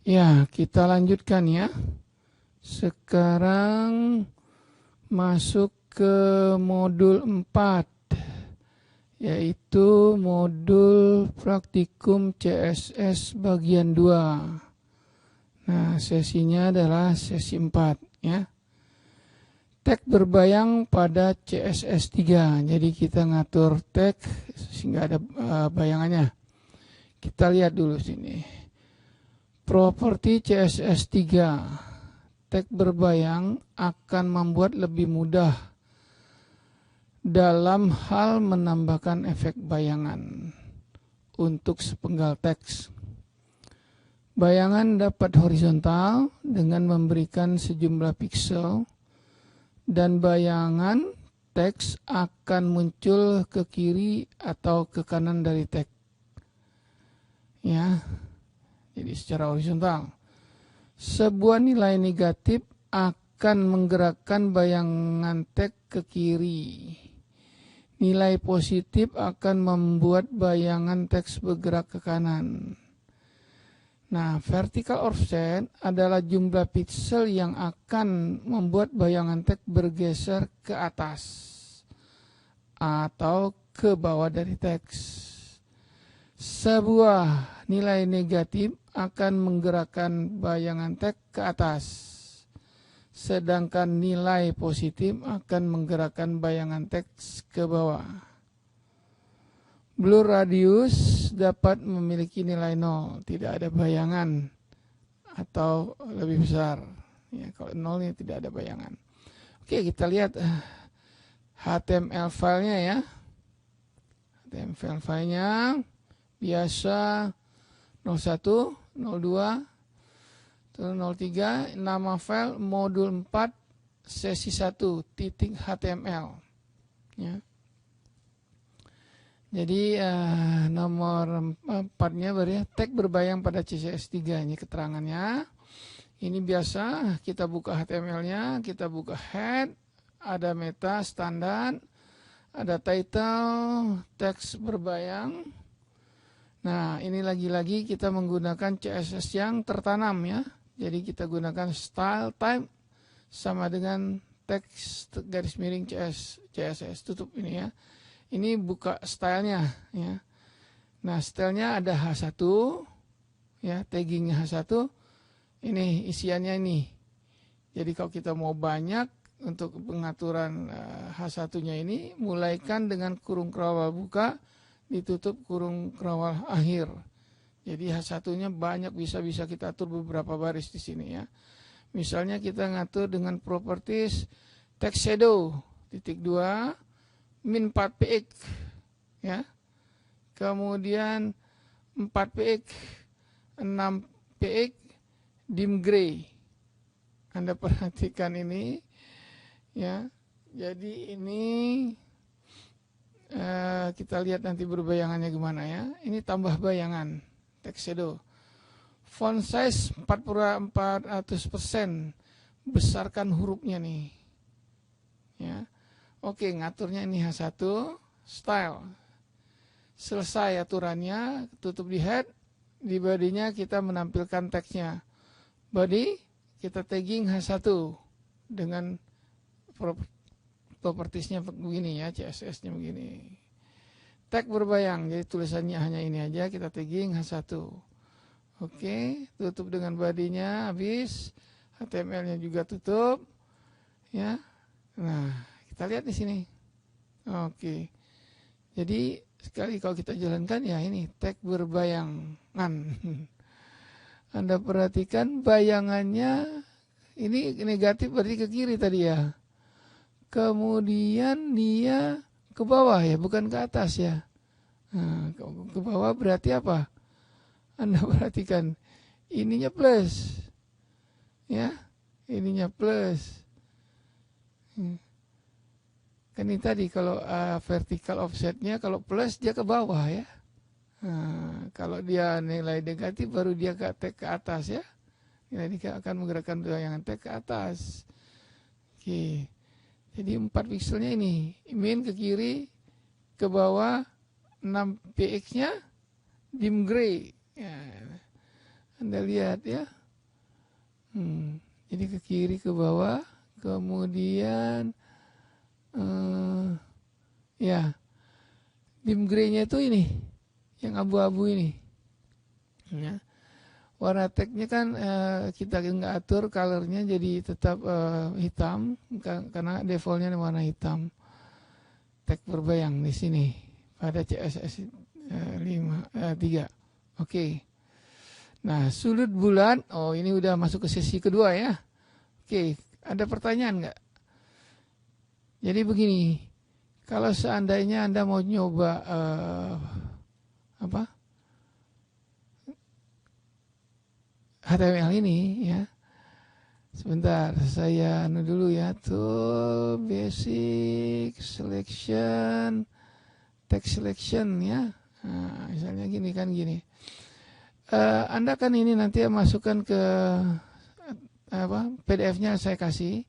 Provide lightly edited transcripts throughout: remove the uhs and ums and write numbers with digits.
Ya, kita lanjutkan ya. Sekarang masuk ke modul 4, yaitu modul praktikum CSS bagian 2. Nah, sesinya adalah sesi 4 ya. Tag berbayang pada CSS 3. Jadi kita ngatur tag sehingga ada bayangannya. Kita lihat dulu sini. Properti CSS 3. Tag berbayang akan membuat lebih mudah dalam hal menambahkan efek bayangan untuk sepenggal teks. Bayangan dapat horizontal dengan memberikan sejumlah piksel, dan bayangan teks akan muncul ke kiri atau ke kanan dari tag. Ya. Jadi secara horizontal. Sebuah nilai negatif akan menggerakkan bayangan tag ke kiri. Nilai positif akan membuat bayangan teks bergerak ke kanan. Nah, vertical offset adalah jumlah piksel yang akan membuat bayangan teks bergeser ke atas atau ke bawah dari teks. Sebuah nilai negatif akan menggerakkan bayangan teks ke atas, sedangkan nilai positif akan menggerakkan bayangan teks ke bawah. Blur radius dapat memiliki nilai 0, tidak ada bayangan, atau lebih besar. Ya, kalau 0 ini tidak ada bayangan. Oke, kita lihat HTML filenya ya. HTML filenya biasa 01, 02, 03, nama file modul 4 sesi 1 titik HTML ya. Jadi nomor 4-nya berarti tag berbayang pada CSS 3, ini keterangannya. Ini biasa kita buka HTML-nya, kita buka head, ada meta standar, ada title, teks berbayang. Nah, ini lagi-lagi kita menggunakan CSS yang tertanam ya. Jadi kita gunakan style type sama dengan teks garis miring CSS tutup ini ya. Ini buka stylenya ya. Nah, stylenya ada H1 ya, taggingnya H1. Ini isiannya ini. Jadi kalau kita mau banyak untuk pengaturan H1-nya ini, mulaikan dengan kurung kerawal buka, ditutup kurung kerawal akhir. Jadi H1-nya banyak, bisa kita atur beberapa baris di sini ya. Misalnya kita ngatur dengan properties text shadow titik 2 min 4 px ya. Kemudian 4 px 6 px dim gray. Anda perhatikan ini ya. Jadi ini kita lihat nanti berbayangannya gimana ya. Ini tambah bayangan text shadow. Font size 400%, besarkan hurufnya nih ya. Oke, ngaturnya ini H1 style. Selesai aturannya, tutup di head, di body-nya kita menampilkan teksnya. Body kita tagging H1 dengan propertiesnya begini ya, CSS-nya begini. Tag berbayang, jadi tulisannya hanya ini aja, kita tagging H1. Oke, tutup dengan body-nya, habis. HTML-nya juga tutup. Ya. Nah, kita lihat di sini. Oke. Jadi, sekali kalau kita jalankan ya ini, tag berbayangan. Anda perhatikan bayangannya, ini negatif berarti ke kiri tadi ya. Kemudian dia ke bawah ya, bukan ke atas ya. Nah, ke bawah berarti apa? Anda perhatikan, ininya plus. Ya, ininya plus. Kan ini tadi kalau vertical offsetnya, kalau plus dia ke bawah ya. Nah, kalau dia nilai negatif baru dia ke atas ya. Ini akan menggerakkan bayangan tag ke atas. Oke. Jadi 4 pikselnya ini, min ke kiri, ke bawah, 6 px-nya dim gray. Ya. Anda lihat ya. Jadi ke kiri ke bawah, kemudian ya dim grey-nya itu ini, yang abu-abu ini. Ya. Warna tagnya kan kita nggak atur colornya jadi tetap hitam karena defaultnya warna hitam. Tag berbayang di sini pada CSS 3. Oke. Nah, sudut bulat. Oh, ini udah masuk ke sesi kedua ya. Oke, ada pertanyaan nggak? Jadi begini, kalau seandainya Anda mau nyoba HTML ini ya. Sebentar, saya dulu ya. Tool, basic, selection, text selection ya. Nah, misalnya gini kan gini. Anda kan ini nanti masukkan ke PDF-nya saya kasih.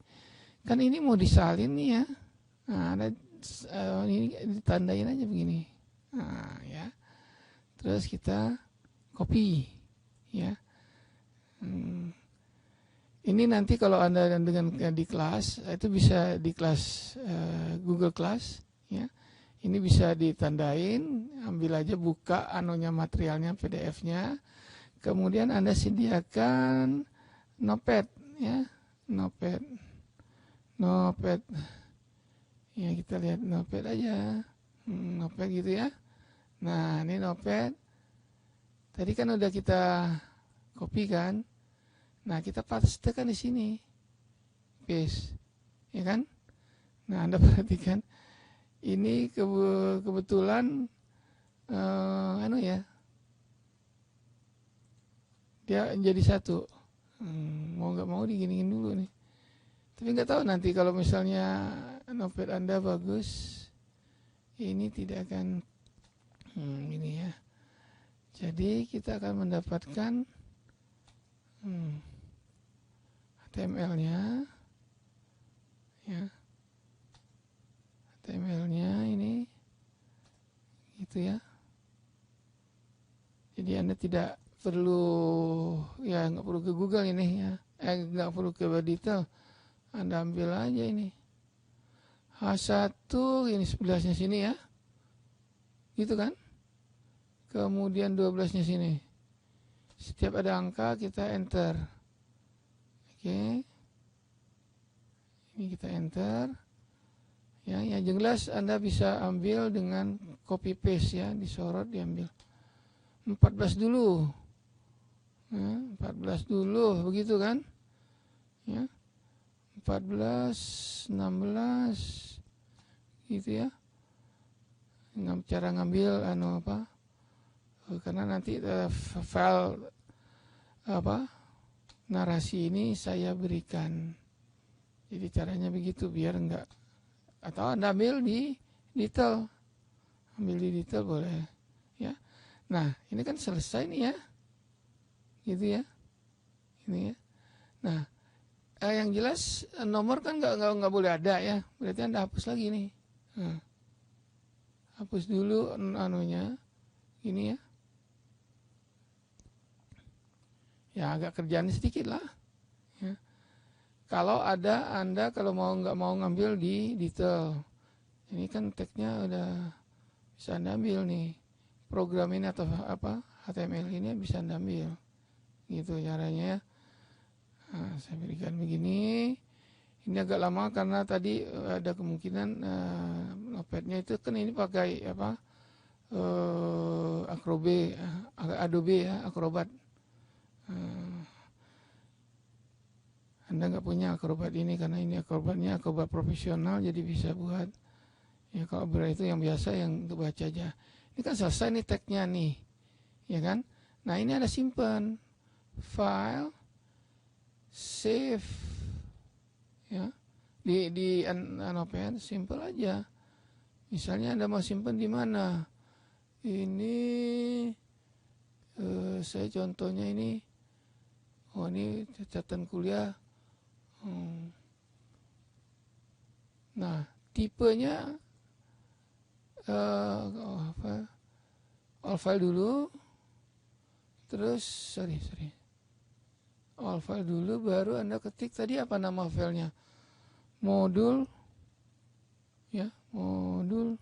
Kan ini mau disalin nih ya. Nah, ada ini ditandain aja begini. Nah, ya. Terus kita copy ya. Ini nanti kalau Anda dengan di kelas, itu bisa di kelas Google Class ya. Ini bisa ditandain, ambil aja buka anunya materialnya PDF-nya. Kemudian Anda sediakan Notepad ya, Notepad. Ya kita lihat Notepad aja. Notepad gitu ya. Nah, ini Notepad. Tadi kan udah kita copy kan. Nah, kita pastekan di sini. Paste. Ya kan? Nah, Anda perhatikan ini kebetulan ya. Dia jadi satu. Mau nggak mau diginiin dulu nih. Tapi nggak tahu nanti kalau misalnya Notepad Anda bagus, ini tidak akan ini ya. Jadi kita akan mendapatkan HTML-nya ya. HTML-nya ini gitu ya. Jadi Anda tidak perlu ya, nggak perlu ke Google ini ya. Nggak perlu ke detail. Anda ambil aja ini H1 ini 11-nya sini ya. Gitu kan? Kemudian 12-nya sini. Setiap ada angka kita enter. Oke. Ini kita enter. Ya, yang jelas Anda bisa ambil dengan copy paste ya, disorot diambil. 14 dulu. Ya, 14 dulu begitu kan? Ya. 14, 16 gitu ya. Cara ngambil karena nanti file narasi ini saya berikan. Jadi caranya begitu biar enggak, atau Anda ambil di detail. Ambil di detail boleh ya. Nah, ini kan selesai nih ya. Gitu ya. Ini ya. Nah, yang jelas nomor kan enggak boleh ada ya. Berarti Anda hapus lagi nih. Nah, hapus dulu anunya. Ini ya. Ya agak kerjaan sedikit lah. Ya. Kalau ada Anda kalau nggak mau ngambil di detail, ini kan tagnya udah bisa Anda ambil nih. Program ini atau HTML ini bisa Anda ambil. Gitu caranya ya. Nah, saya berikan begini. Ini agak lama karena tadi ada kemungkinan Notepad-nya itu kan ini pakai Adobe ya, Acrobat. Anda nggak punya Acrobat ini karena ini Acrobatnya Acrobat profesional, jadi bisa buat ya. Kalau itu yang biasa yang untuk baca aja. Ini kan selesai nih tagnya nih, ya kan? Nah ini ada simpan, file, save, ya di Notepad, simple aja. Misalnya Anda mau simpan di mana? Ini saya contohnya ini. Oh ini catatan kuliah. Nah tipenya all file dulu. Terus sorry. all file dulu, baru Anda ketik tadi apa nama filenya, modul, ya, modul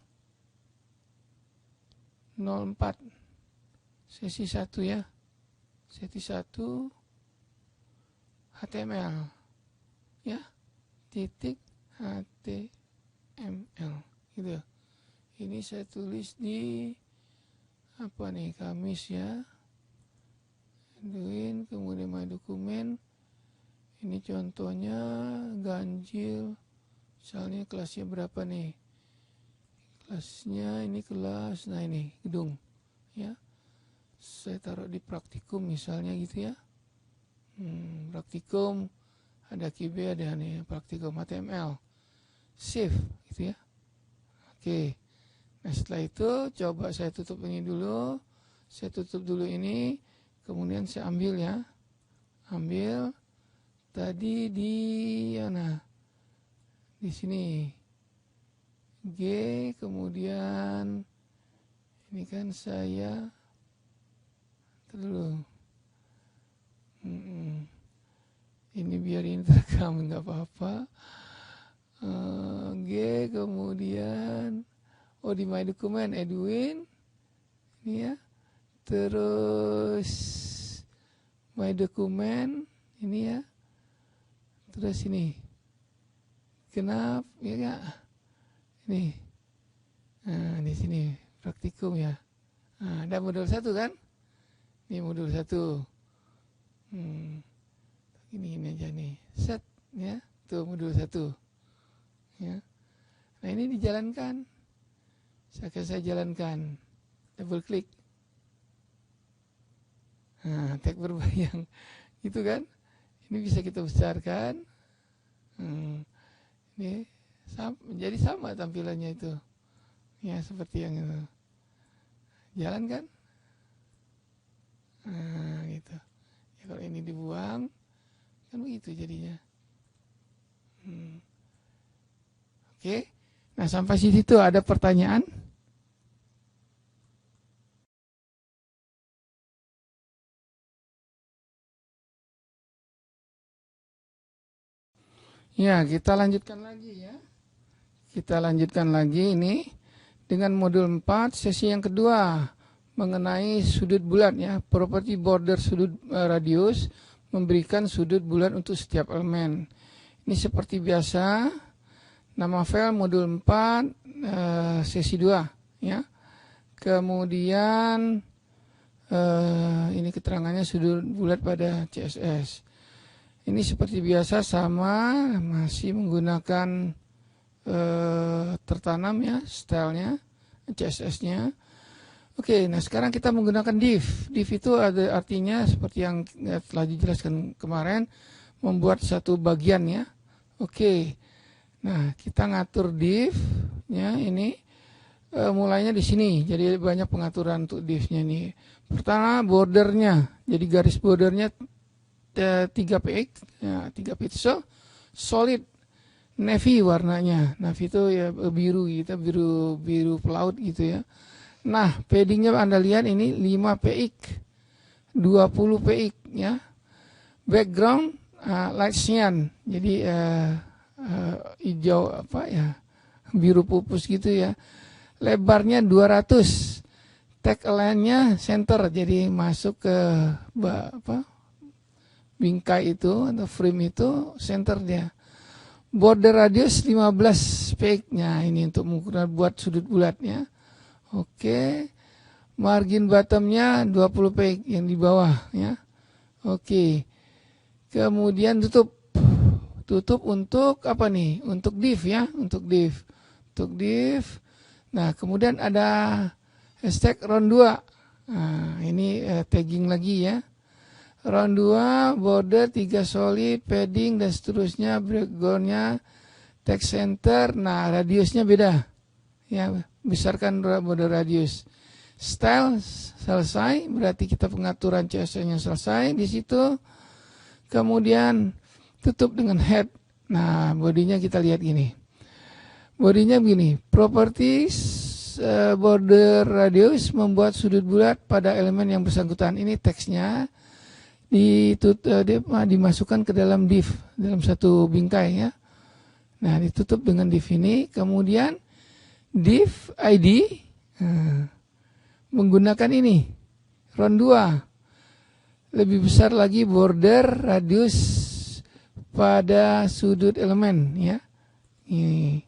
04, sesi 1 ya, sesi 1 HTML, ya, titik HTML, gitu. Ini saya tulis di apa nih, Kamis ya, Edwin, kemudian my dokumen. Ini contohnya ganjil, misalnya kelasnya berapa nih, kelasnya ini kelas, nah ini gedung ya, saya taruh di praktikum misalnya gitu ya. Praktikum ada QB, ada nih praktikum HTML, save gitu ya. Oke, nah setelah itu coba saya tutup ini dulu, saya tutup dulu ini, kemudian saya ambil ya, ambil tadi di mana, di sini G, kemudian ini kan saya dulu, ini biarin terekam nggak apa-apa. G, kemudian di my dokumen Edwin ini ya, terus my dokumen ini ya, terus ini genap ya gak? Ini, nah di sini praktikum ya. Nah, ada modul 1 kan? Ini modul 1. Ini aja nih, set ya, tuh modul 1 ya. Nah ini dijalankan, saya jalankan, double klik, nah tag berbayang gitu kan, ini bisa kita besarkan, ini menjadi sama tampilannya itu ya, seperti yang itu, jalan kan, nah gitu ya. Kalau ini dibuang kan begitu jadinya. Oke, nah sampai situ ada pertanyaan? Ya, kita lanjutkan lagi ya. Kita lanjutkan lagi ini dengan modul 4 sesi yang kedua mengenai sudut bulat ya, properti border sudut radius, memberikan sudut bulat untuk setiap elemen. Ini seperti biasa, nama file modul 4 sesi 2 ya. Kemudian ini keterangannya sudut bulat pada CSS. Ini seperti biasa sama, masih menggunakan tertanam ya, stylenya, CSS-nya. Oke, nah sekarang kita menggunakan div. Div itu ada artinya seperti yang telah dijelaskan kemarin, membuat satu bagian ya. Oke, nah kita ngatur div ya, ini mulainya di sini. Jadi banyak pengaturan untuk divnya nih. Pertama bordernya, jadi garis bordernya 3 px, ya, 3 pixel, solid, navy warnanya. Navy itu ya biru gitu, biru pelaut gitu ya. Nah, paddingnya Anda lihat ini 5 px, 20 px ya. Background light cyan, jadi hijau apa ya, biru pupus gitu ya. Lebarnya 200. Tag align-nya center, jadi masuk ke bingkai itu atau frame itu center dia. Border radius 15 px-nya ini untuk mengukur buat sudut bulatnya. Oke. Margin bottomnya 20 px yang di bawah ya. Oke. Kemudian tutup untuk apa nih? Untuk div ya, untuk div. Nah, kemudian ada hashtag round 2. Nah, ini tagging lagi ya. Round 2, border 3 solid, padding dan seterusnya, backgroundnya, text center, nah radiusnya beda. Ya, besarkan border radius. Style selesai, berarti kita pengaturan CSS-nya selesai di situ. Kemudian tutup dengan head. Nah, bodinya kita lihat gini. Bodinya begini, properties border radius membuat sudut bulat pada elemen yang bersangkutan. Ini teksnya. dimasukkan ke dalam div, dalam satu bingkai ya. Nah, ditutup dengan div ini, kemudian div ID menggunakan ini RON 2, lebih besar lagi border radius pada sudut elemen ya. Ini.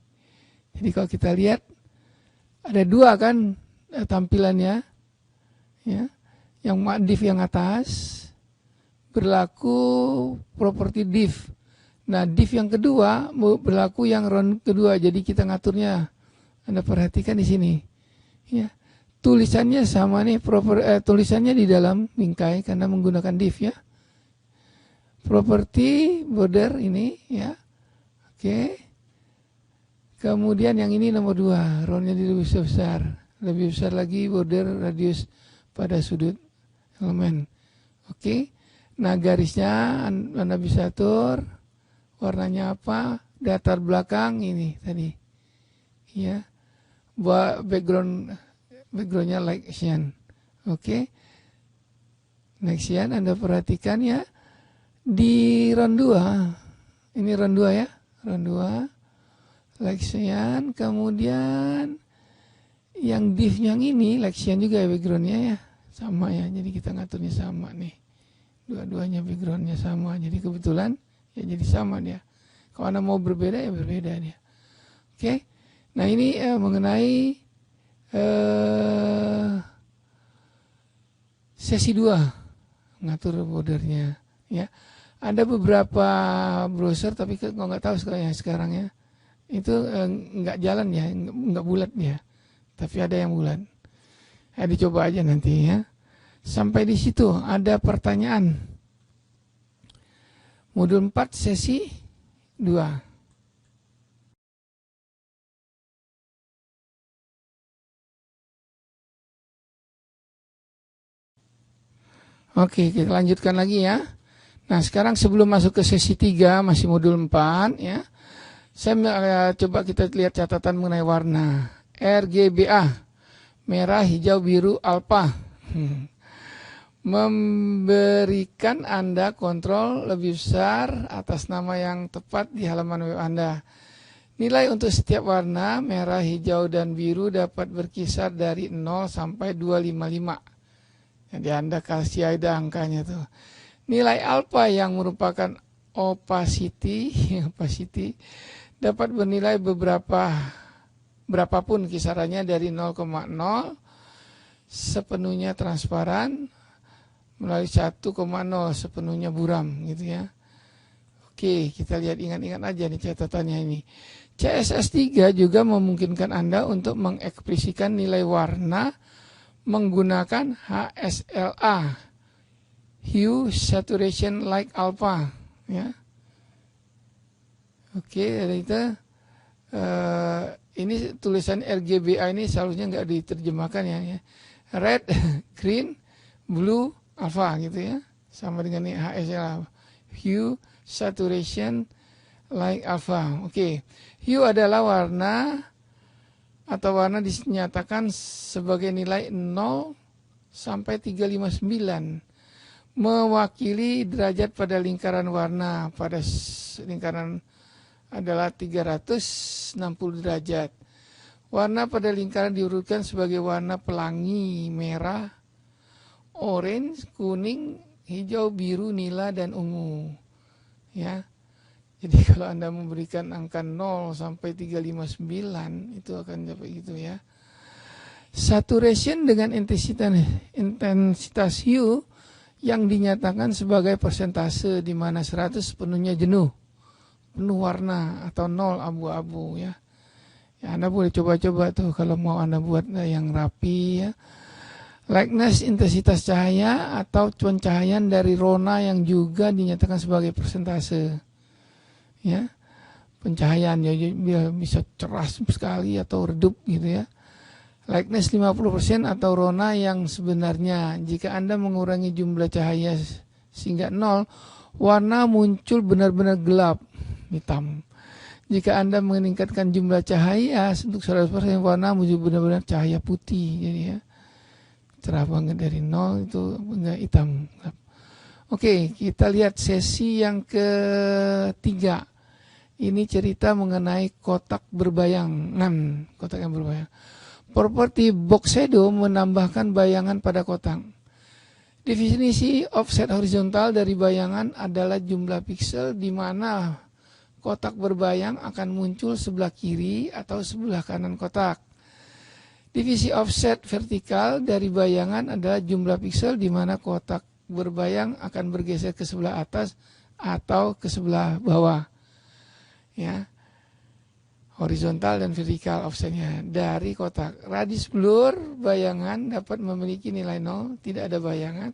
Jadi kalau kita lihat ada dua kan tampilannya ya. Yang div yang atas berlaku properti div. Nah, div yang kedua berlaku yang RON kedua. Jadi kita ngaturnya. Anda perhatikan di sini. Ya. Tulisannya sama nih, tulisannya di dalam bingkai karena menggunakan div ya. Properti border ini ya. Oke. Kemudian yang ini nomor 2, RON-nya lebih besar. Lebih besar lagi border radius pada sudut elemen. Oke. Nah, garisnya Anda bisa atur warnanya apa, datar belakang ini tadi. Ya. Backgroundnya like cyan. Oke. Like cyan Anda perhatikan ya. Di RON 2. Ini RON 2 ya. RON 2. Like cyan, kemudian yang div yang ini like cyan juga ya backgroundnya ya. Sama ya, jadi kita ngaturnya sama nih. Dua-duanya backgroundnya sama, jadi kebetulan ya jadi sama dia. Kalau Anda mau berbeda ya berbeda dia. Oke, nah ini mengenai sesi 2 ngatur bordernya ya. Ada beberapa browser tapi kalau nggak tahu sekarang ya itu nggak jalan ya, nggak bulat ya. Tapi ada yang bulat. Dicoba aja nanti ya. Sampai di situ ada pertanyaan. Modul 4 sesi 2. Oke, kita lanjutkan lagi ya. Nah, sekarang sebelum masuk ke sesi 3, masih modul 4 ya. Saya coba kita lihat catatan mengenai warna. RGBA. Merah, hijau, biru, alfa. Memberikan Anda kontrol lebih besar atas nama yang tepat di halaman web Anda. Nilai untuk setiap warna, merah, hijau, dan biru dapat berkisar dari 0 sampai 255. Jadi Anda kasih ada angkanya tuh. Nilai alfa yang merupakan opacity dapat bernilai berapapun kisarannya dari 0,0 sepenuhnya transparan melalui 1,0 sepenuhnya buram gitu ya. Oke, kita lihat ingat-ingat aja nih catatannya ini. CSS3 juga memungkinkan Anda untuk mengekspresikan nilai warna menggunakan HSLA, Hue Saturation Like Alpha ya. Oke, dari itu ini tulisan RGBA ini seharusnya nggak diterjemahkan ya. Red, green, blue, alpha gitu ya. Sama dengan ini HSL. Hue, saturation, like alpha. Oke. Hue adalah warna atau warna dinyatakan sebagai nilai 0 sampai 359. Mewakili derajat pada lingkaran warna. Pada lingkaran adalah 360 derajat. Warna pada lingkaran diurutkan sebagai warna pelangi, merah, orange, kuning, hijau, biru, nila, dan ungu. Ya. Jadi kalau Anda memberikan angka 0 sampai 359 itu akan sampai gitu ya. Saturation dengan intensitas hue yang dinyatakan sebagai persentase di mana 100 sepenuhnya penuh warna atau 0 abu-abu ya. Ya, Anda boleh coba-coba tuh kalau mau Anda buat yang rapi ya. Lightness intensitas cahaya atau pencahayaan dari rona yang juga dinyatakan sebagai persentase. Ya. Pencahayaan ya bisa cerah sekali atau redup gitu ya. Lightness 50% atau rona yang sebenarnya. Jika Anda mengurangi jumlah cahaya sehingga 0, warna muncul benar-benar gelap, hitam. Jika Anda meningkatkan jumlah cahaya untuk 100%, warna muncul benar-benar cahaya putih. Jadi ya, cerah banget dari 0 itu enggak hitam. Oke, kita lihat sesi yang ketiga. Ini cerita mengenai kotak berbayangan, kotak yang berbayang. Properti box shadow menambahkan bayangan pada kotak. Definisi offset horizontal dari bayangan adalah jumlah piksel di mana kotak berbayang akan muncul sebelah kiri atau sebelah kanan kotak. Divisi offset vertikal dari bayangan adalah jumlah piksel di mana kotak berbayang akan bergeser ke sebelah atas atau ke sebelah bawah. Ya, horizontal dan vertikal offsetnya dari kotak. Radius blur bayangan dapat memiliki nilai 0, tidak ada bayangan,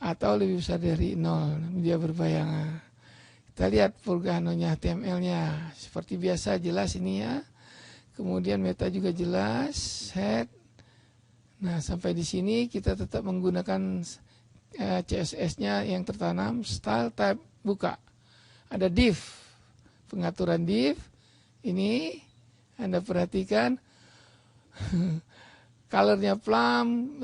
atau lebih besar dari 0, dia berbayangan. Kita lihat Purganonya, HTML-nya. Seperti biasa jelas ini ya. Kemudian meta juga jelas, head. Nah, sampai di sini kita tetap menggunakan CSS-nya yang tertanam, style type buka. Ada div, pengaturan div. Ini Anda perhatikan colornya plum,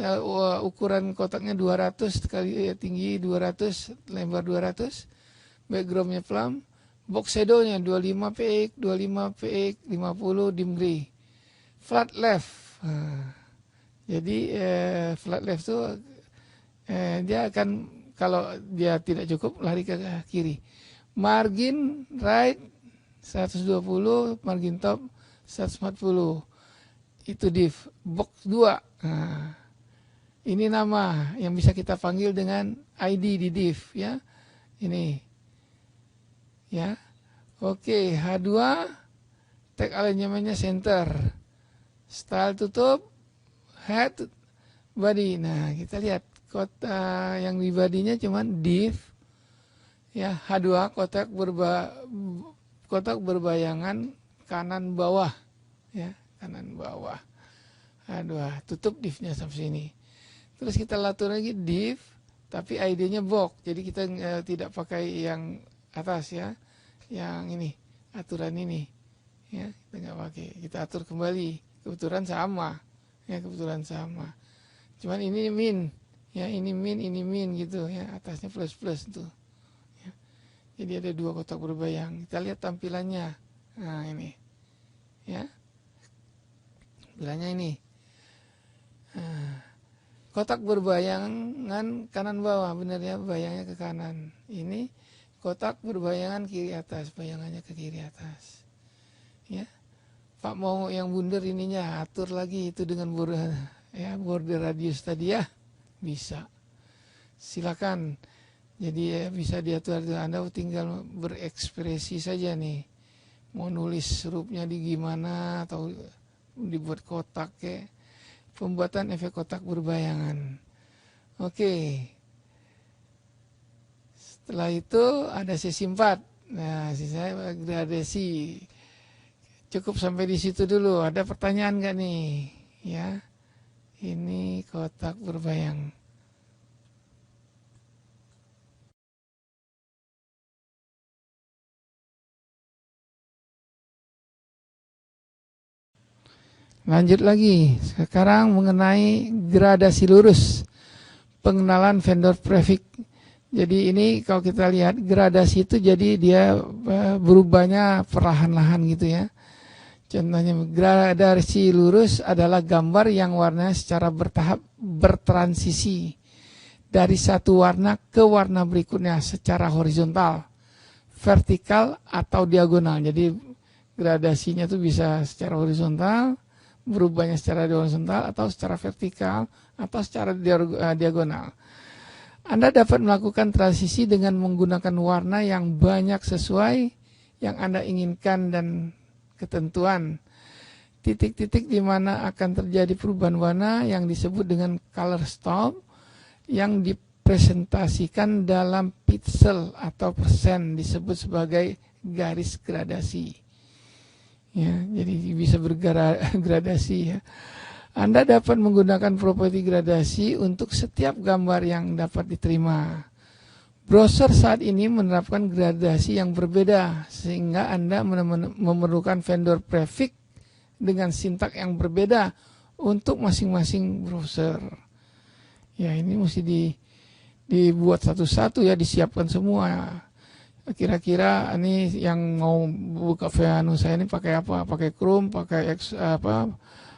ukuran kotaknya 200 kali tinggi 200, lebar 200, backgroundnya plum, box shadow-nya 25 px, 25 px, 50 dim gray, flat left. Jadi flat left itu dia akan, kalau dia tidak cukup lari ke kiri. Margin right 120, margin top 140. Itu div. Box 2. Nah, ini nama yang bisa kita panggil dengan ID di div ya. Ini. Ya. Oke, H2 tag alignment-nya center. Style tutup, head, body. Nah, kita lihat kota yang di body-nya cuman div. Ya, H2 kotak berbayangan kanan bawah ya, kanan bawah. Aduh, tutup div-nya sampai sini. Terus kita atur lagi div tapi ID-nya box. Jadi kita tidak pakai yang atas ya. Yang ini, aturan ini. Ya, kita nggak pakai. Kita atur kembali. Kebetulan sama. Ya, kebetulan sama. Cuman ini min. Ya, ini min gitu ya. Atasnya plus tuh. Jadi ada dua kotak berbayang. Kita lihat tampilannya. Nah ini, ya, tampilannya ini. Nah, kotak berbayangan kanan bawah, benar ya, bayangnya ke kanan. Ini kotak berbayangan kiri atas, bayangannya ke kiri atas. Ya, Pak mau yang bundar ininya, atur lagi itu dengan border radius tadi ya, bisa. Silakan. Jadi ya, bisa diatur, Anda tinggal berekspresi saja nih. Mau nulis hurufnya di gimana atau dibuat kotak ya. Pembuatan efek kotak berbayangan. Oke. Setelah itu ada sesi 4. Nah, sisanya gradasi. Cukup sampai di situ dulu. Ada pertanyaan nggak nih? Ya. Ini kotak berbayang. Lanjut lagi, sekarang mengenai gradasi lurus, pengenalan vendor prefix. Jadi ini kalau kita lihat gradasi itu jadi dia berubahnya perlahan-lahan gitu ya. Contohnya gradasi lurus adalah gambar yang warnanya secara bertahap bertransisi dari satu warna ke warna berikutnya secara horizontal, vertikal atau diagonal. Jadi gradasinya itu bisa secara horizontal, berubahnya secara horizontal atau secara vertikal atau secara diagonal. Anda dapat melakukan transisi dengan menggunakan warna yang banyak sesuai yang Anda inginkan dan ketentuan. Titik-titik di mana akan terjadi perubahan warna yang disebut dengan color stop yang dipresentasikan dalam pixel atau persen disebut sebagai garis gradasi. Ya, jadi bisa bergradasi ya. Anda dapat menggunakan properti gradasi untuk setiap gambar yang dapat diterima. Browser saat ini menerapkan gradasi yang berbeda sehingga Anda memerlukan vendor prefix dengan sintak yang berbeda untuk masing-masing browser. Ya, ini mesti dibuat satu-satu ya, disiapkan semua. Kira-kira ini yang mau buka VNU saya ini pakai apa? Pakai Chrome, pakai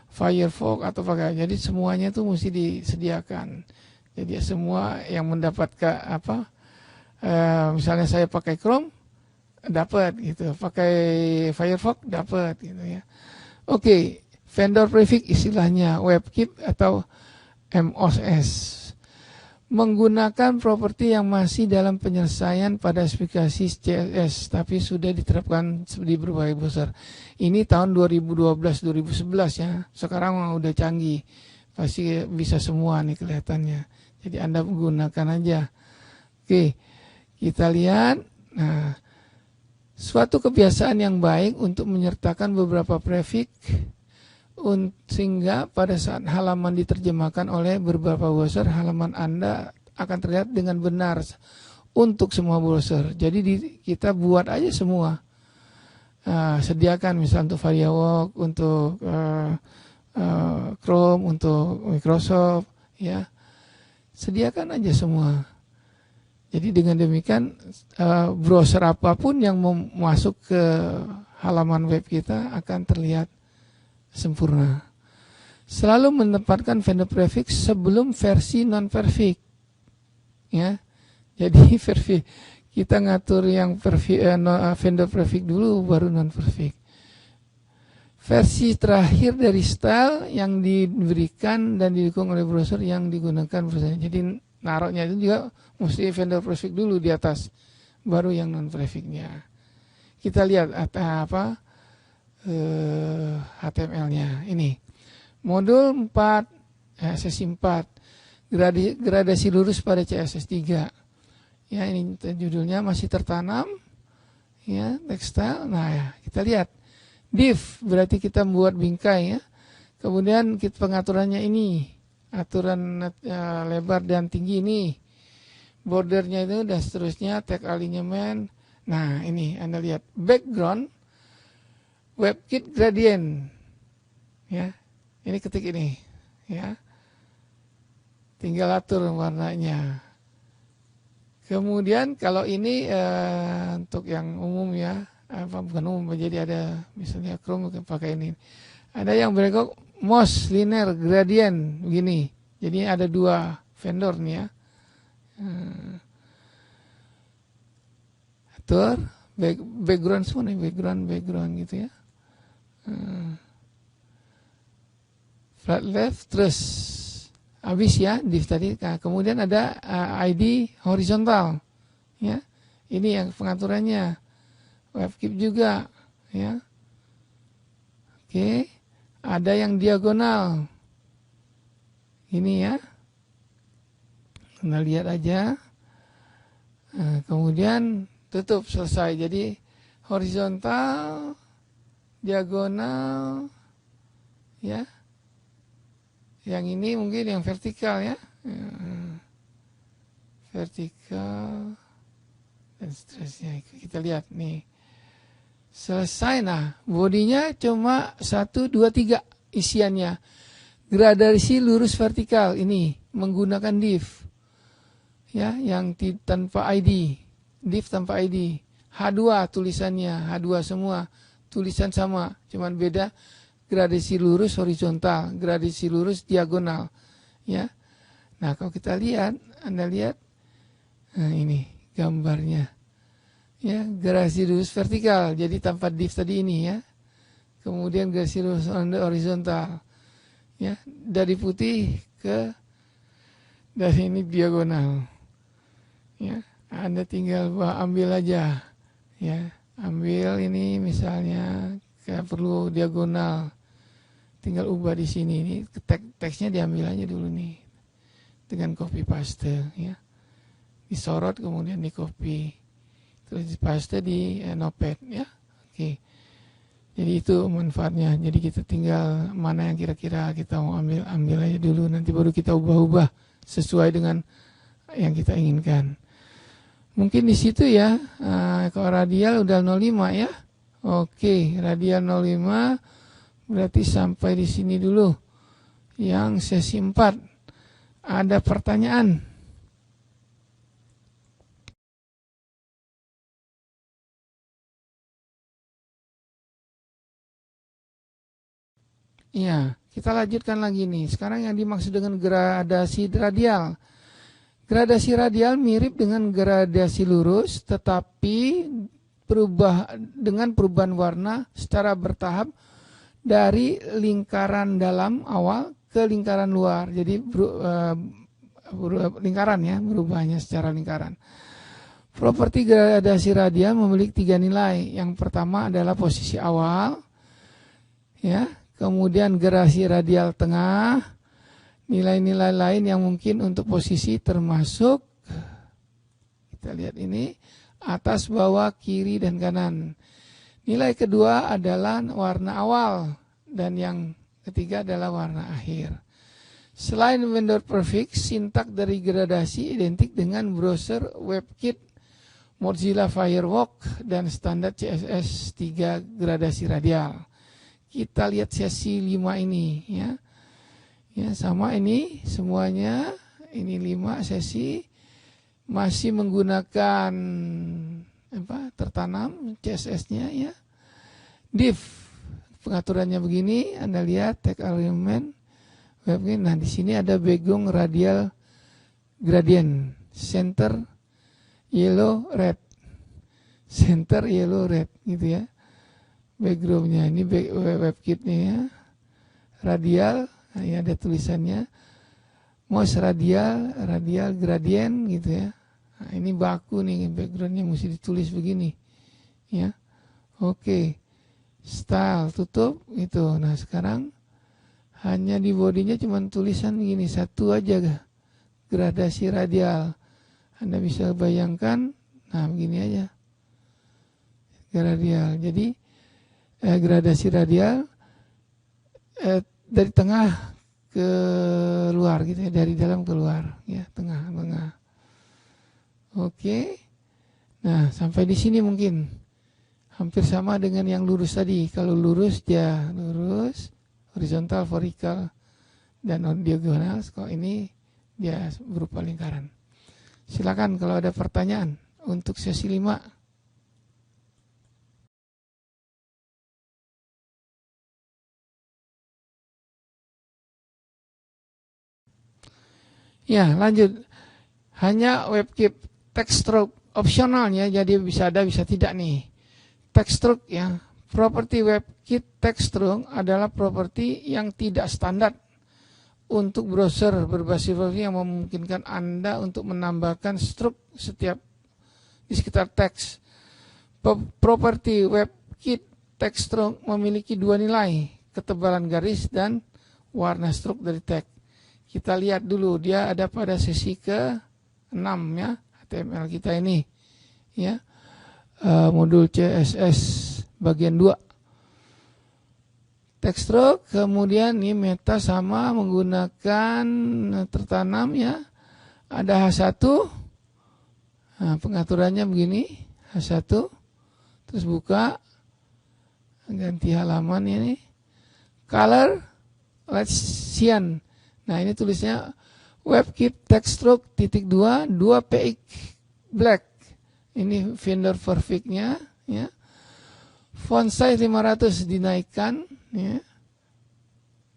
Firefox atau pakai, jadi semuanya itu mesti disediakan. Jadi semua yang mendapatkan misalnya saya pakai Chrome dapat gitu, pakai Firefox dapat gitu ya. Oke, vendor prefix istilahnya WebKit atau MOS. Menggunakan properti yang masih dalam penyelesaian pada spesifikasi CSS tapi sudah diterapkan di berbagai browser. Ini tahun 2012-2011 ya. Sekarang udah canggih. Pasti bisa semua nih kelihatannya. Jadi Anda menggunakan aja. Oke, kita lihat. Nah, suatu kebiasaan yang baik untuk menyertakan beberapa prefix sehingga pada saat halaman diterjemahkan oleh beberapa browser, halaman Anda akan terlihat dengan benar untuk semua browser. Jadi kita buat aja semua. Sediakan misalnya untuk Firefox, untuk Chrome, untuk Microsoft, ya. Sediakan aja semua. Jadi dengan demikian browser apapun yang mau masuk ke halaman web kita akan terlihat sempurna. Selalu menempatkan vendor prefix sebelum versi non-prefix. Ya. Jadi kita ngatur yang vendor prefix dulu baru non-prefix. Versi terakhir dari style yang diberikan dan didukung oleh browser yang digunakan browser. Jadi naruhnya itu juga mesti vendor prefix dulu di atas, baru yang non-prefixnya. Kita lihat HTML-nya ini modul 4 sesi 4 gradasi lurus pada CSS 3 ya, ini judulnya masih tertanam ya, textile. Nah ya, kita lihat div berarti kita membuat bingkai ya, kemudian kita pengaturannya ini aturan lebar dan tinggi ini, bordernya itu dan seterusnya, tag alignment. Nah ini Anda lihat background WebKit gradient, ya, ini ketik ini, ya, tinggal atur warnanya. Kemudian kalau ini untuk yang umum ya, bukan umum, jadi ada misalnya Chrome pakai ini. Ada yang berikut mouse linear gradient begini, jadi ada 2 vendor nih ya. Atur background semua nih, background gitu ya. Flat left terus habis ya div tadi. Nah, kemudian ada ID horizontal ya, ini yang pengaturannya. WebKit juga ya. Oke, ada yang diagonal ini ya, kita lihat aja. Nah, kemudian tutup, selesai. Jadi horizontal, diagonal ya, yang ini mungkin yang vertikal ya, vertikal dan seterusnya. Kita lihat nih, selesai. Nah bodinya cuma 1, 2, 3 isiannya, gradasi lurus vertikal ini menggunakan div ya, yang tanpa ID, div tanpa ID. H2 tulisannya, H2 semua tulisan sama, cuman beda gradasi lurus horizontal, gradasi lurus diagonal ya. Nah kalau kita lihat, Anda lihat, nah ini gambarnya ya, gradasi lurus vertikal, jadi tanpa div tadi ini ya. Kemudian gradasi lurus horizontal ya, dari putih ke dari ini diagonal ya. Anda tinggal ambil aja ya, ambil ini misalnya kayak perlu diagonal, tinggal ubah di sini. Ini teksnya diambil aja dulu nih dengan copy paste ya, disorot kemudian di copy terus di paste di notepad ya. Oke, jadi itu manfaatnya. Jadi kita tinggal mana yang kira-kira kita mau ambil aja dulu, nanti baru kita ubah-ubah sesuai dengan yang kita inginkan. Mungkin di situ ya. Kalau radial udah 05 ya. Oke, radial 05 berarti sampai di sini dulu. Yang sesi 4. Ada pertanyaan? Iya, kita lanjutkan lagi nih. Sekarang yang dimaksud dengan gradasi radial. Gradasi radial mirip dengan gradasi lurus, tetapi dengan perubahan warna secara bertahap dari lingkaran dalam awal ke lingkaran luar. Jadi lingkaran ya, berubahnya secara lingkaran. Properti gradasi radial memiliki 3 nilai. Yang pertama adalah posisi awal, ya, kemudian gradasi radial tengah, nilai-nilai lain yang mungkin untuk posisi termasuk, kita lihat ini, atas, bawah, kiri, dan kanan. Nilai kedua adalah warna awal, dan yang ketiga adalah warna akhir. Selain vendor prefix, sintak dari gradasi identik dengan browser WebKit, Mozilla Firefox, dan standar CSS 3 gradasi radial. Kita lihat sesi 5 ini ya. Ya, sama ini semuanya, ini 5 sesi masih menggunakan tertanam CSS-nya ya. Div pengaturannya begini, Anda lihat tag element WebKit. Nah, di sini ada background radial gradient, center yellow red, center yellow red gitu ya. Backgroundnya ini WebKit-nya ya. Radial, nah, ya ada tulisannya mouse radial gradient gitu ya. Nah, ini baku nih backgroundnya mesti ditulis begini ya. Oke, style tutup itu. Nah sekarang hanya di bodinya cuma tulisan gini satu aja, gradasi radial. Anda bisa bayangkan, nah begini aja radial. Jadi gradasi radial dari tengah ke luar gitu ya, dari dalam ke luar ya, tengah. Oke. Nah, sampai di sini mungkin hampir sama dengan yang lurus tadi. Kalau lurus dia lurus, horizontal, vertikal, dan diagonal. Kalau ini dia berupa lingkaran. Silakan kalau ada pertanyaan untuk sesi 5. Ya, lanjut. Hanya WebKit text stroke opsionalnya, jadi bisa ada bisa tidak nih. Text stroke ya. Properti WebKit text stroke adalah properti yang tidak standar untuk browser berbasis web yang memungkinkan Anda untuk menambahkan stroke setiap di sekitar teks. Properti WebKit text stroke memiliki 2 nilai, ketebalan garis dan warna stroke dari teks. Kita lihat dulu, dia ada pada sesi ke-6 ya, HTML kita ini ya. Modul CSS bagian 2. Text stroke, kemudian ini meta sama menggunakan tertanam ya. Ada H1. Nah, pengaturannya begini, H1. Terus buka, ganti halaman ini. Color, let's cyan. Nah, ini tulisnya WebKit text stroke .2 2px black. Ini vendor perfect-nya ya. Font size 500 dinaikkan ya.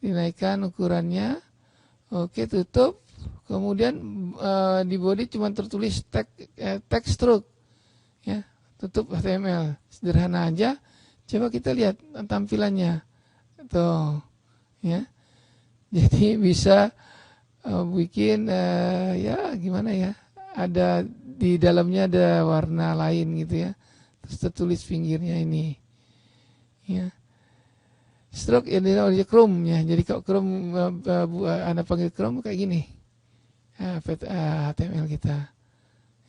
Dinaikkan ukurannya. Oke, tutup. Kemudian di body cuma tertulis text stroke ya. Tutup HTML. Sederhana aja. Coba kita lihat tampilannya. Tuh ya. Jadi bisa bikin ya gimana ya, ada di dalamnya ada warna lain gitu ya, terus tertulis pinggirnya ini ya. Stroke ini oleh Chrome ya, jadi kalau Chrome Anda panggil Chrome kayak gini HTML kita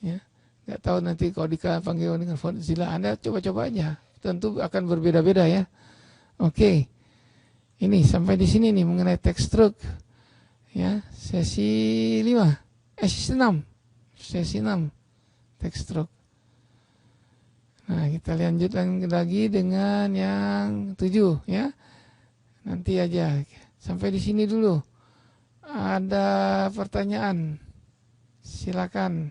ya. Nggak tahu nanti kalau dipanggil dengan Mozilla, Anda coba-coba aja, tentu akan berbeda-beda ya. Oke. Ini sampai di sini nih mengenai text stroke ya, sesi 5, sesi 6 text stroke. Nah, kita lanjut lagi dengan yang 7 ya. Nanti aja. Sampai di sini dulu. Ada pertanyaan? Silakan.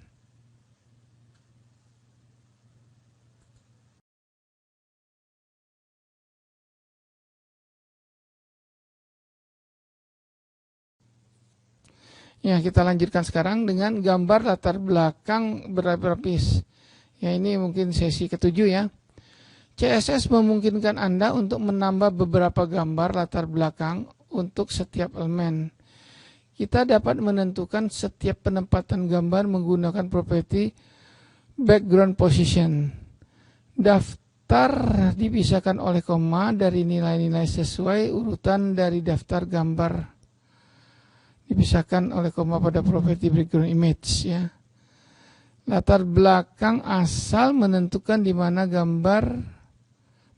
Ya, kita lanjutkan sekarang dengan gambar latar belakang berlapis-lapis. Ya, ini mungkin sesi ketujuh ya. CSS memungkinkan Anda untuk menambah beberapa gambar latar belakang untuk setiap elemen. Kita dapat menentukan setiap penempatan gambar menggunakan properti background position. Daftar dipisahkan oleh koma dari nilai-nilai sesuai urutan dari daftar gambar. Dipisahkan oleh koma pada properti background image ya. Latar belakang asal menentukan di mana gambar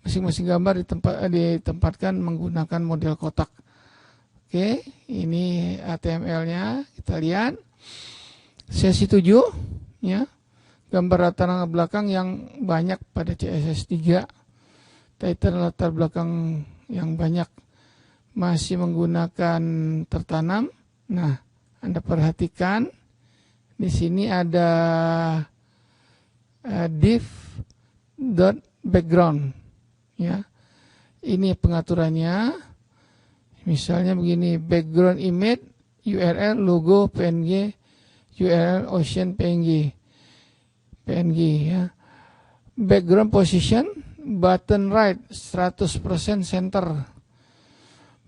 masing-masing gambar ditempatkan menggunakan model kotak. Oke, ini HTML-nya kita lihat. Sesi 7 ya. Gambar latar belakang yang banyak pada CSS 3. Title latar belakang yang banyak masih menggunakan tertanam. Nah, Anda perhatikan di sini ada div.background ya. Ini pengaturannya. Misalnya begini, background image, URL, logo, PNG, URL, ocean, PNG ya. Background position, button right, 100% center.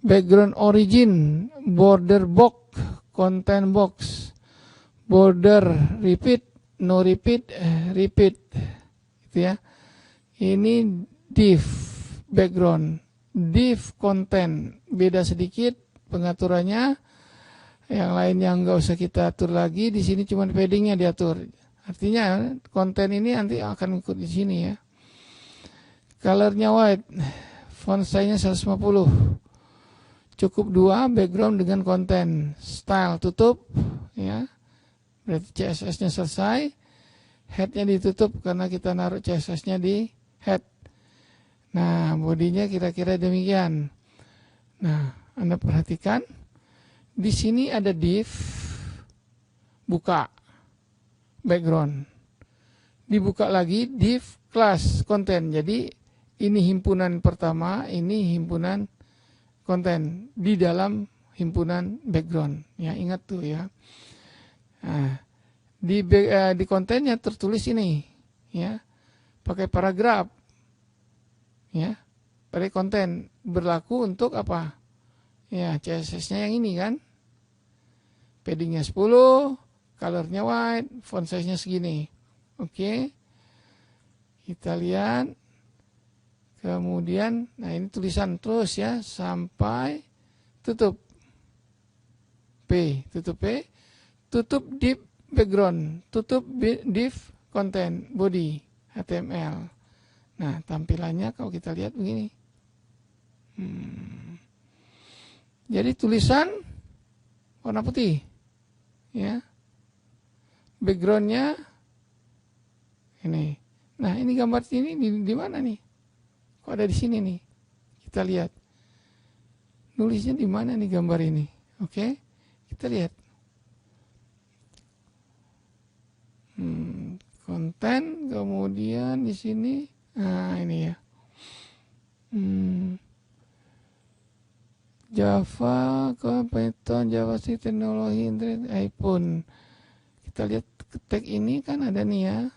Background origin, border box, content box, border repeat, no repeat, repeat, gitu ya. Ini div background, div content, beda sedikit pengaturannya. Yang lainnya nggak usah kita atur lagi. Di sini cuma paddingnya diatur. Artinya konten ini nanti akan ikut di sini ya. Colornya white, font size-nya 150. Cukup 2 background dengan konten. Style tutup ya. Berarti CSS-nya selesai. Head-nya ditutup karena kita naruh CSS-nya di head. Nah, bodinya kira-kira demikian. Nah, Anda perhatikan di sini ada div buka background. Dibuka lagi div class konten. Jadi ini himpunan pertama, ini himpunan konten di dalam himpunan background. Ya, ingat tuh ya. Nah, di kontennya tertulis ini ya. Pakai paragraf. Ya. Pakai konten berlaku untuk apa? Ya, CSS-nya yang ini kan. Padding-nya 10, color-nya white, font size-nya segini. Oke. Kita lihat. Kemudian, nah ini tulisan terus ya, sampai tutup P, tutup div background, tutup div content, body, HTML. Nah, tampilannya kalau kita lihat begini. Jadi tulisan warna putih, ya. Backgroundnya ini. Nah, ini gambar ini di mana nih? Kok ada di sini nih? Kita lihat. Nulisnya di mana nih gambar ini? Oke, kita lihat. Konten, kemudian di sini, nah ini ya. Java, Python, JavaScript, teknologi, internet, iPhone. Kita lihat tag ini kan ada nih ya.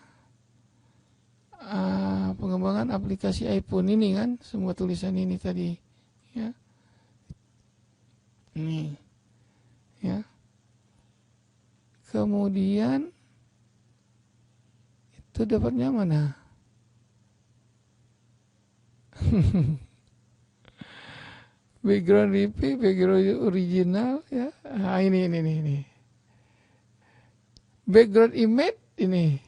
Pengembangan aplikasi iPhone ini kan, semua tulisan ini tadi ya. Ini ya. Kemudian itu dapatnya mana? Background repeat, background original ya. Nah, ini. Background image ini.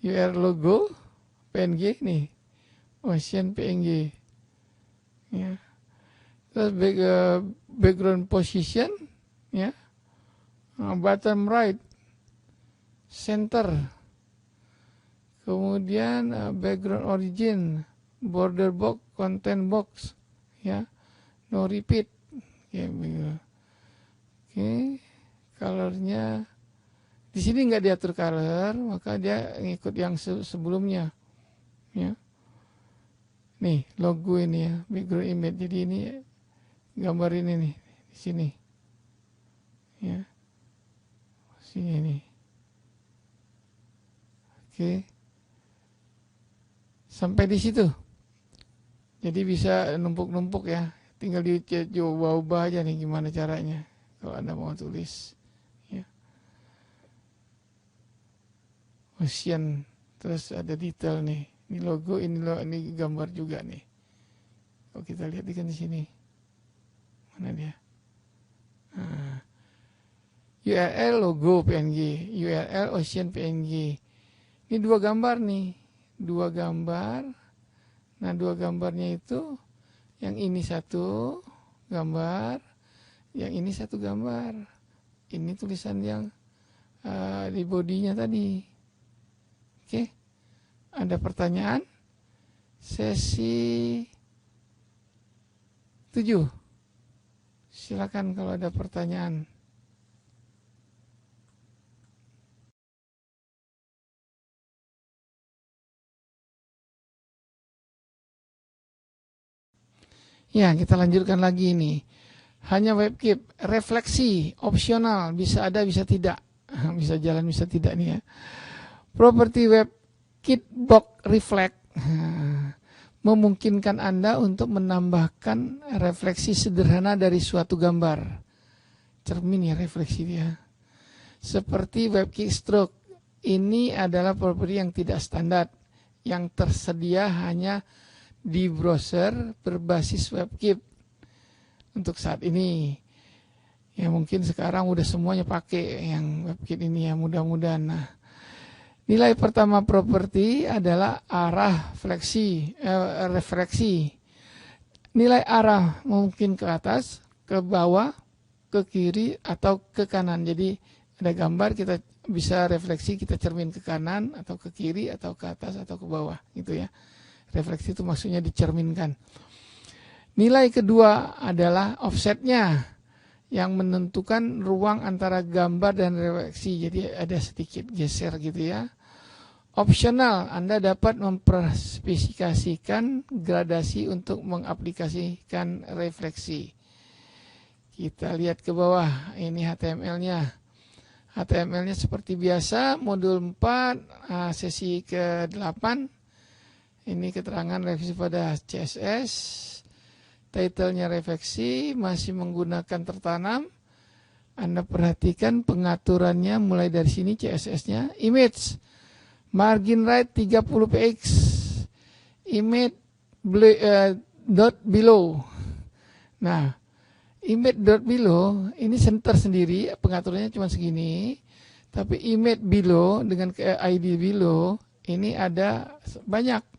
URL logo PNG nih. Ocean PNG. Ya. Terus background position ya. Bottom right center. Kemudian background origin, border box, content box ya. No repeat. Ya, oke. Colornya di sini nggak diatur color, maka dia ngikut yang sebelumnya, ya. Nih logo ini ya, background image. Jadi ini gambar ini nih di sini, ya. Sini nih. Oke. Sampai di situ. Jadi bisa numpuk-numpuk ya. Tinggal dicoba-ubah aja nih gimana caranya. Kalau Anda mau tulis. Ya. Ocean. Terus ada detail nih. Ini logo, ini gambar juga nih. Kalau kita lihat di sini. Mana dia? Nah. URL logo PNG, URL Ocean PNG. Ini dua gambar nih, dua gambar. Nah, dua gambarnya itu, yang ini satu gambar, yang ini satu gambar. Ini tulisan yang di bodinya tadi. Oke, ada pertanyaan? Sesi 7. Silakan kalau ada pertanyaan. Ya, kita lanjutkan lagi ini. Hanya WebKit, refleksi, opsional, bisa ada, bisa tidak. Bisa jalan, bisa tidak nih ya. Properti WebKit Box Reflect memungkinkan Anda untuk menambahkan refleksi sederhana dari suatu gambar. Cermin ya refleksi dia. Seperti WebKit Stroke. Ini adalah properti yang tidak standar, yang tersedia hanya di browser berbasis WebKit untuk saat ini. Ya mungkin sekarang udah semuanya pakai yang WebKit ini ya, mudah-mudahan. Nah, nilai pertama properti adalah arah refleksi. Nilai arah mungkin ke atas, ke bawah, ke kiri atau ke kanan. Jadi ada gambar kita bisa refleksi, kita cermin ke kanan atau ke kiri atau ke atas atau ke bawah gitu ya. Refleksi itu maksudnya dicerminkan. Nilai kedua adalah offsetnya yang menentukan ruang antara gambar dan refleksi. Jadi ada sedikit geser gitu ya. Opsional, Anda dapat memperspesifikasikan gradasi untuk mengaplikasikan refleksi. Kita lihat ke bawah, ini HTML-nya. HTML-nya seperti biasa, modul 4, sesi ke-8. Ini keterangan revisi pada CSS. Title-nya refleksi, masih menggunakan tertanam. Anda perhatikan pengaturannya mulai dari sini CSS-nya. Image, margin right 30 px. Image dot below. Nah, image dot below ini center sendiri, pengaturannya cuma segini. Tapi image below dengan ID below ini ada banyak.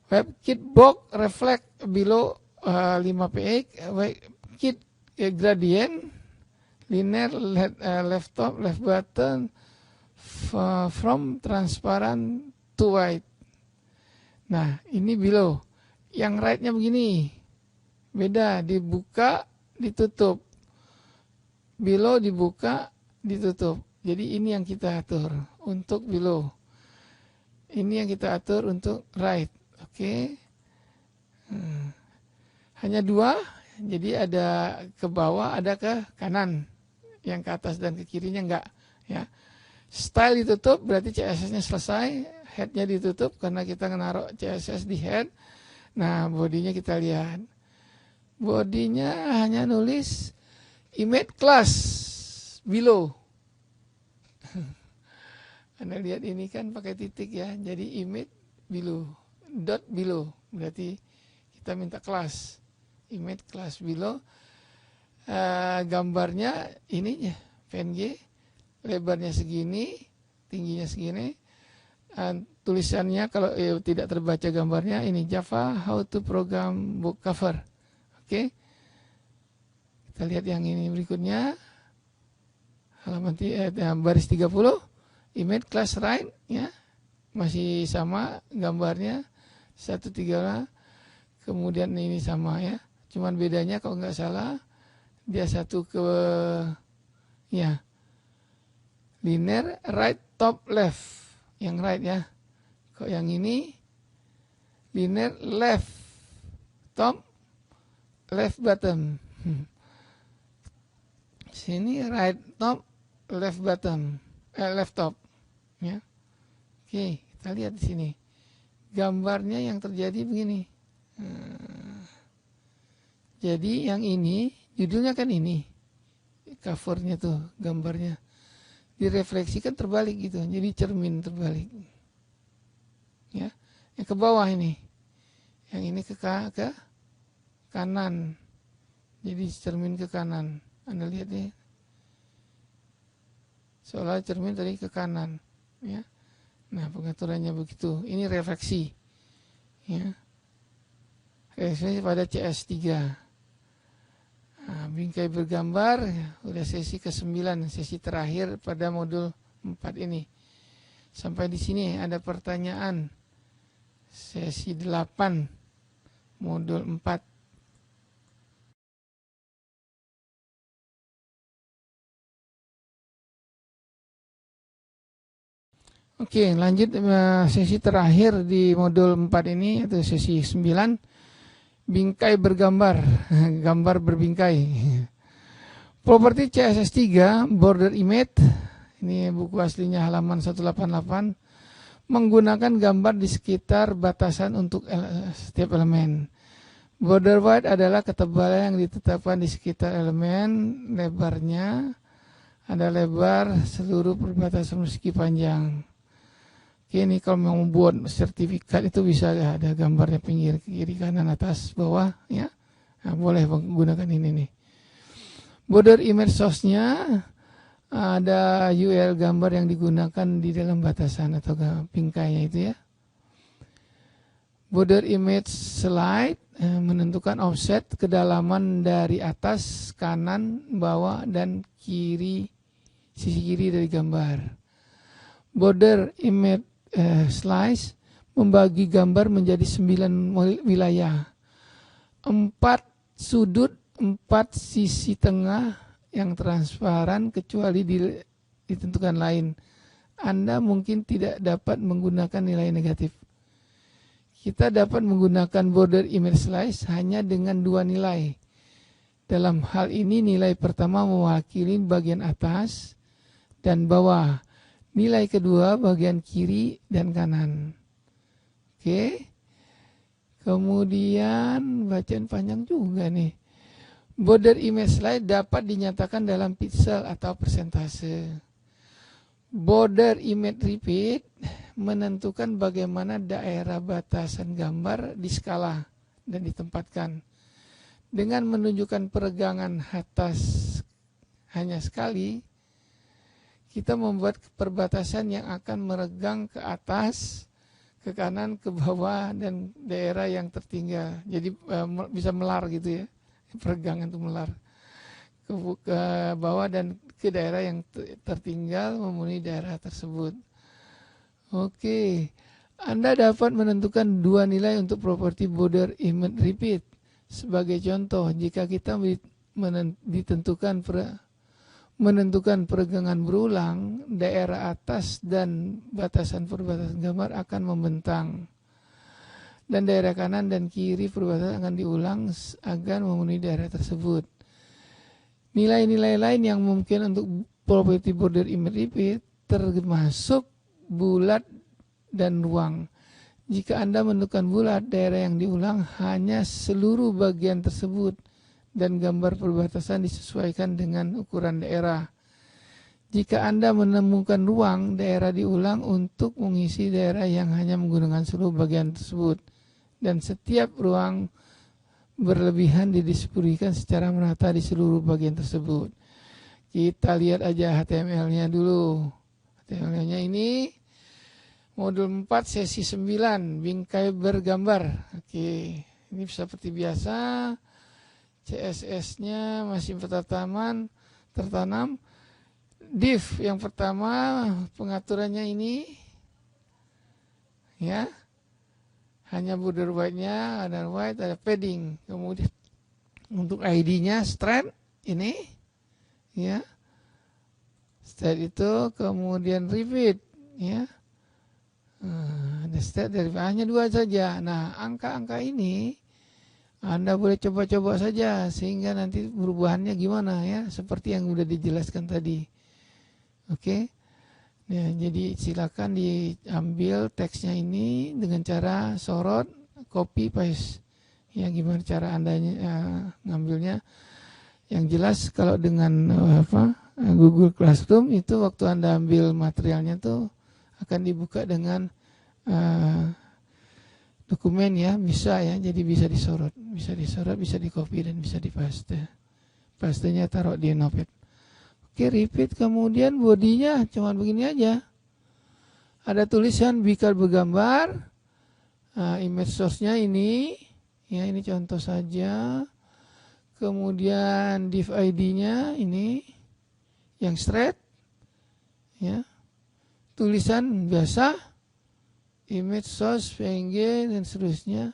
WebKit Box Reflect below 5 px, WebKit Gradient, Linear left top, left button, from transparent to white. Nah, ini below. Yang right-nya begini, beda, dibuka, ditutup. Below dibuka, ditutup. Jadi ini yang kita atur untuk below. Ini yang kita atur untuk right. Oke. Hanya dua. Jadi ada ke bawah, ada ke kanan. Yang ke atas dan ke kirinya enggak. Ya. Style ditutup, berarti CSS-nya selesai. Head-nya ditutup karena kita menaruh CSS di head. Nah, bodinya kita lihat. Bodinya hanya nulis image class below. Anda lihat ini kan pakai titik ya, jadi image below, dot below, berarti kita minta kelas, image class below. Gambarnya ininya PNG, lebarnya segini, tingginya segini. Tulisannya kalau tidak terbaca gambarnya ini Java how to program book cover. Oke. Kita lihat yang ini berikutnya. Halaman baris 30. Image class right ya. Masih sama gambarnya 1.3. Kemudian ini sama ya. Cuman bedanya kalau nggak salah dia satu ke ya. Linear right top left. Yang right ya. Kok yang ini linear left top left bottom. Sini right top, left bottom, left top, ya. Oke, kita lihat di sini. Gambarnya yang terjadi begini. Jadi yang ini, judulnya kan ini. Covernya tuh, gambarnya. Direfleksikan terbalik gitu. Jadi cermin terbalik. Ya, yang ke bawah ini. Yang ini ke kanan. Jadi cermin ke kanan. Anda lihat ya. Seolah cermin tadi ke kanan. Ya. Nah, pengaturannya begitu. Ini refleksi. Ya. Refleksi pada CS3. Nah, bingkai bergambar, udah sesi ke-9, sesi terakhir pada modul 4 ini. Sampai di sini ada pertanyaan. Sesi 8, modul 4. Oke, lanjut sesi terakhir di modul 4 ini, yaitu sesi 9, bingkai bergambar, gambar berbingkai. Properti CSS3, border image, ini buku aslinya halaman 188, menggunakan gambar di sekitar batasan untuk setiap elemen. Border width adalah ketebalan yang ditetapkan di sekitar elemen, lebarnya ada lebar seluruh perbatasan persegi panjang. Ini kalau mau membuat sertifikat itu bisa ada gambarnya pinggir, kiri, kanan, atas, bawah, ya. Nah, boleh menggunakan ini nih. Border image source-nya ada URL gambar yang digunakan di dalam batasan atau bingkainya itu ya. Border image slide menentukan offset kedalaman dari atas, kanan, bawah, dan kiri, sisi kiri dari gambar. Border image slice membagi gambar menjadi 9 wilayah, 4 sudut, 4 sisi tengah yang transparan kecuali ditentukan lain. Anda mungkin tidak dapat menggunakan nilai negatif. Kita dapat menggunakan border image slice hanya dengan 2 nilai. Dalam hal ini nilai pertama mewakili bagian atas dan bawah. Nilai kedua bagian kiri dan kanan. Oke. Kemudian bacaan panjang juga nih. Border image slide dapat dinyatakan dalam pixel atau persentase. Border image repeat menentukan bagaimana daerah batasan gambar di skala dan ditempatkan. Dengan menunjukkan peregangan atas hanya sekali, kita membuat perbatasan yang akan meregang ke atas, ke kanan, ke bawah, dan daerah yang tertinggal. Jadi bisa melar gitu ya, peregangan itu melar. Ke bawah dan ke daerah yang tertinggal memenuhi daerah tersebut. Oke, Anda dapat menentukan 2 nilai untuk properti border image repeat. Sebagai contoh, jika kita menentukan peregangan berulang, daerah atas dan batasan perbatasan gambar akan membentang. Dan daerah kanan dan kiri perbatasan akan diulang agar memenuhi daerah tersebut. Nilai-nilai lain yang mungkin untuk properti border image repeat termasuk bulat dan ruang. Jika Anda menentukan bulat, daerah yang diulang hanya seluruh bagian tersebut. Dan gambar perbatasan disesuaikan dengan ukuran daerah. Jika Anda menemukan ruang, daerah diulang untuk mengisi daerah yang hanya menggunakan seluruh bagian tersebut. Dan setiap ruang berlebihan didistribusikan secara merata di seluruh bagian tersebut. Kita lihat aja HTML-nya dulu. HTML-nya ini modul 4 sesi 9, bingkai bergambar. Oke, ini seperti biasa. CSS-nya masih tertanam. Div yang pertama pengaturannya ini ya. Hanya border white-nya, ada white, ada padding. Kemudian untuk ID-nya strand ini ya. Setelah itu kemudian repeat ya. Ada stat dari hanya 2 saja. Nah, angka-angka ini Anda boleh coba-coba saja sehingga nanti perubahannya gimana ya, seperti yang udah dijelaskan tadi. Oke. Ya, jadi silakan diambil teksnya ini dengan cara sorot, copy paste. Ya, gimana cara Anda ngambilnya? Yang jelas kalau dengan Google Classroom itu waktu Anda ambil materialnya tuh akan dibuka dengan dokumen ya, bisa ya, jadi bisa disorot, bisa di copy dan bisa dipaste. Pastenya taruh di Notepad. Oke, repeat, kemudian bodinya cuma begini aja. Ada tulisan bikal bergambar, image source-nya ini, ya ini contoh saja. Kemudian div ID-nya ini yang straight, ya, tulisan biasa, image source, PNG dan seterusnya.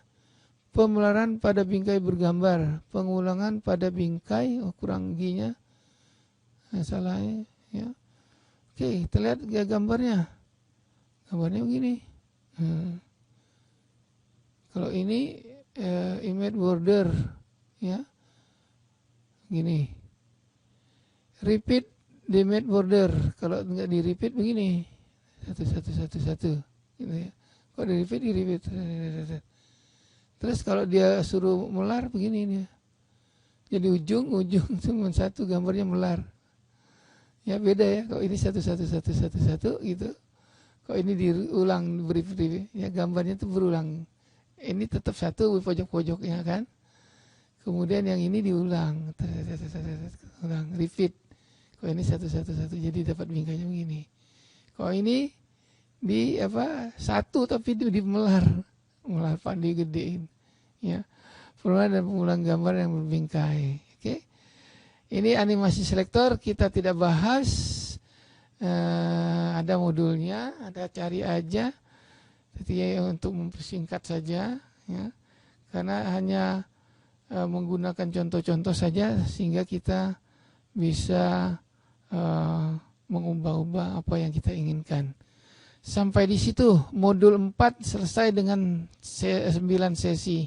Pemularan pada bingkai bergambar, pengulangan pada bingkai, kurang G-nya, salahnya, ya. Oke, kita lihat gambarnya. Gambarnya begini. Kalau ini image border, ya, gini. Repeat di image border. Kalau enggak di repeat begini, satu. Gitu ya. Kalau di repeat. Terus kalau dia suruh melar begini dia. Jadi ujung cuma satu, gambarnya melar. Ya beda ya. Kalau ini satu gitu. Kalau ini diulang beri ya, gambarnya itu berulang. Ini tetap satu pojok-pojoknya kan. Kemudian yang ini diulang, ulang, repeat. Kalau ini satu, jadi dapat bingkainya begini. Kalau ini di satu tapi di melar pandi gedein, ya. Perubahan dan pengulang gambar yang berbingkai. Oke. Ini animasi selektor kita tidak bahas. Ada modulnya, ada cari aja. Jadi untuk mempersingkat saja, ya. Karena hanya menggunakan contoh-contoh saja sehingga kita bisa mengubah-ubah apa yang kita inginkan. Sampai di situ modul 4 selesai dengan 9 sesi.